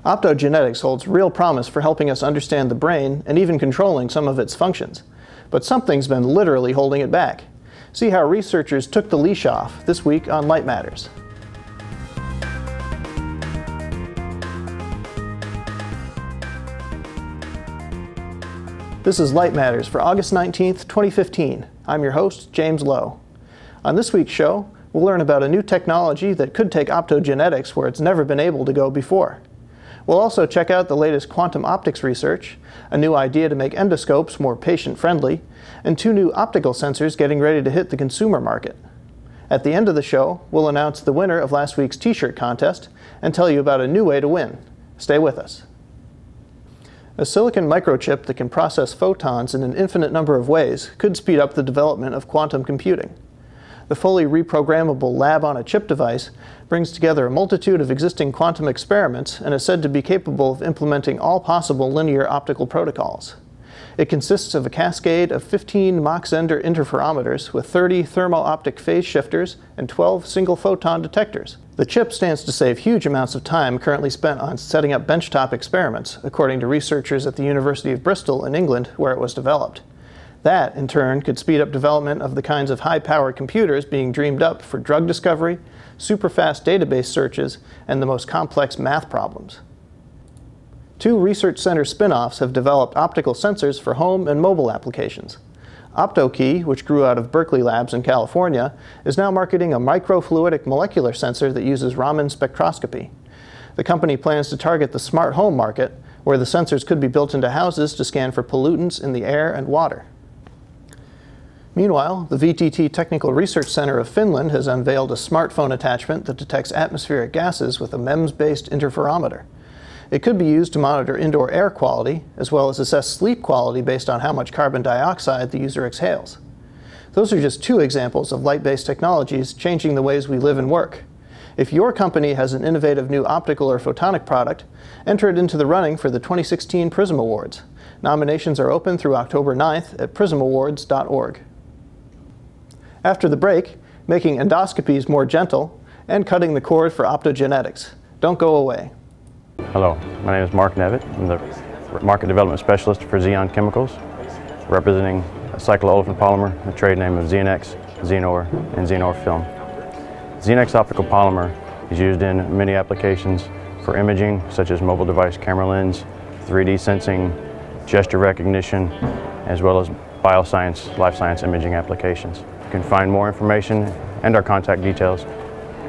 Optogenetics holds real promise for helping us understand the brain and even controlling some of its functions. But something's been literally holding it back. See how researchers took the leash off this week on Light Matters. This is Light Matters for August 19th, 2015. I'm your host, James Lowe. On this week's show, we'll learn about a new technology that could take optogenetics where it's never been able to go before. We'll also check out the latest quantum optics research, a new idea to make endoscopes more patient-friendly, and 2 new optical sensors getting ready to hit the consumer market. At the end of the show, we'll announce the winner of last week's t-shirt contest and tell you about a new way to win. Stay with us. A silicon microchip that can process photons in an infinite number of ways could speed up the development of quantum computing. The fully reprogrammable lab-on-a-chip device brings together a multitude of existing quantum experiments and is said to be capable of implementing all possible linear optical protocols. It consists of a cascade of 15 Mach-Zehnder interferometers with 30 thermo-optic phase shifters and 12 single-photon detectors. The chip stands to save huge amounts of time currently spent on setting up benchtop experiments, according to researchers at the University of Bristol in England, where it was developed. That, in turn, could speed up development of the kinds of high-powered computers being dreamed up for drug discovery, super-fast database searches, and the most complex math problems. 2 research center spin-offs have developed optical sensors for home and mobile applications. Optokey, which grew out of Berkeley Labs in California, is now marketing a microfluidic molecular sensor that uses Raman spectroscopy. The company plans to target the smart home market, where the sensors could be built into houses to scan for pollutants in the air and water. Meanwhile, the VTT Technical Research Center of Finland has unveiled a smartphone attachment that detects atmospheric gases with a MEMS-based interferometer. It could be used to monitor indoor air quality, as well as assess sleep quality based on how much carbon dioxide the user exhales. Those are just 2 examples of light-based technologies changing the ways we live and work. If your company has an innovative new optical or photonic product, enter it into the running for the 2016 Prism Awards. Nominations are open through October 9th at prismawards.org. After the break, making endoscopies more gentle and cutting the cord for optogenetics. Don't go away. Hello, my name is Mark Nevitt. I'm the Market Development Specialist for Xeon Chemicals, representing a cycloolefin polymer, the trade name of Xenex, Xenor, and Xenor Film. Xenex optical polymer is used in many applications for imaging, such as mobile device camera lens, 3D sensing, gesture recognition, as well as bioscience, life science imaging applications. You can find more information and our contact details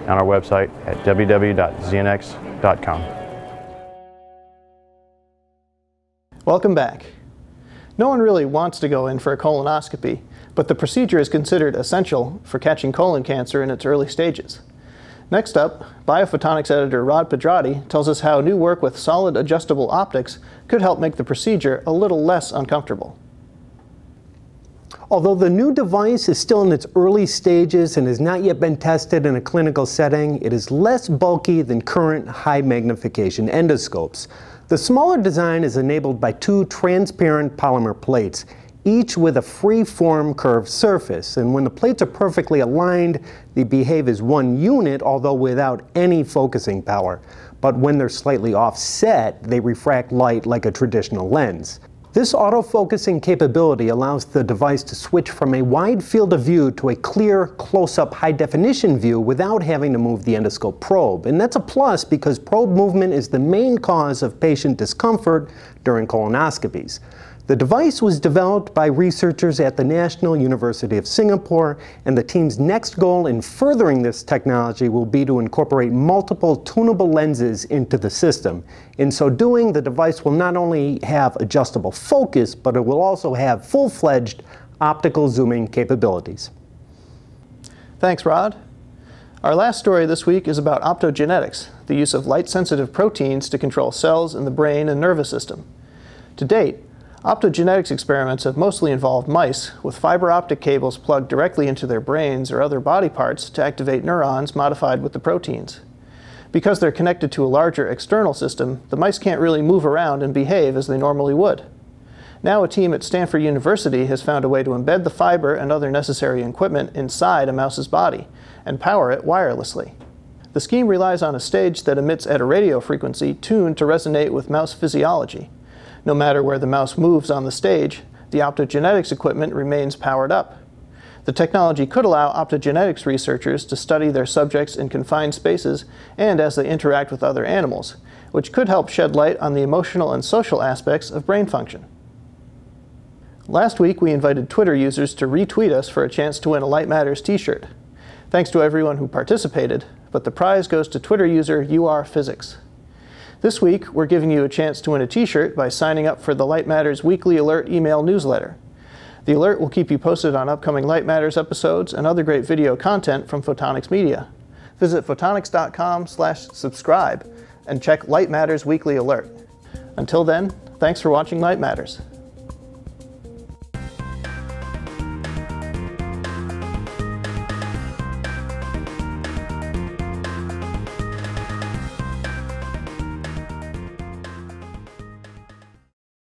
on our website at www.xenex.com. Welcome back. No one really wants to go in for a colonoscopy, but the procedure is considered essential for catching colon cancer in its early stages. Next up, biophotonics editor Rod Pedrati tells us how new work with solid adjustable optics could help make the procedure a little less uncomfortable. Although the new device is still in its early stages and has not yet been tested in a clinical setting, it is less bulky than current high magnification endoscopes. The smaller design is enabled by 2 transparent polymer plates, each with a free-form curved surface. And when the plates are perfectly aligned, they behave as one unit, although without any focusing power. But when they're slightly offset, they refract light like a traditional lens. This autofocusing capability allows the device to switch from a wide field of view to a clear, close-up, high-definition view without having to move the endoscope probe. And that's a plus because probe movement is the main cause of patient discomfort during colonoscopies. The device was developed by researchers at the National University of Singapore, and the team's next goal in furthering this technology will be to incorporate multiple tunable lenses into the system. In so doing, the device will not only have adjustable focus, but it will also have full-fledged optical zooming capabilities. Thanks, Rod. Our last story this week is about optogenetics, the use of light-sensitive proteins to control cells in the brain and nervous system. To date, optogenetics experiments have mostly involved mice with fiber optic cables plugged directly into their brains or other body parts to activate neurons modified with the proteins. Because they're connected to a larger external system, the mice can't really move around and behave as they normally would. Now a team at Stanford University has found a way to embed the fiber and other necessary equipment inside a mouse's body and power it wirelessly. The scheme relies on a stage that emits at a radio frequency tuned to resonate with mouse physiology. No matter where the mouse moves on the stage, the optogenetics equipment remains powered up. The technology could allow optogenetics researchers to study their subjects in confined spaces and as they interact with other animals, which could help shed light on the emotional and social aspects of brain function. Last week, we invited Twitter users to retweet us for a chance to win a Light Matters t-shirt. Thanks to everyone who participated, but the prize goes to Twitter user URPhysics. This week, we're giving you a chance to win a t-shirt by signing up for the Light Matters Weekly Alert email newsletter. The alert will keep you posted on upcoming Light Matters episodes and other great video content from Photonics Media. Visit photonics.com/subscribe and check Light Matters Weekly Alert. Until then, thanks for watching Light Matters.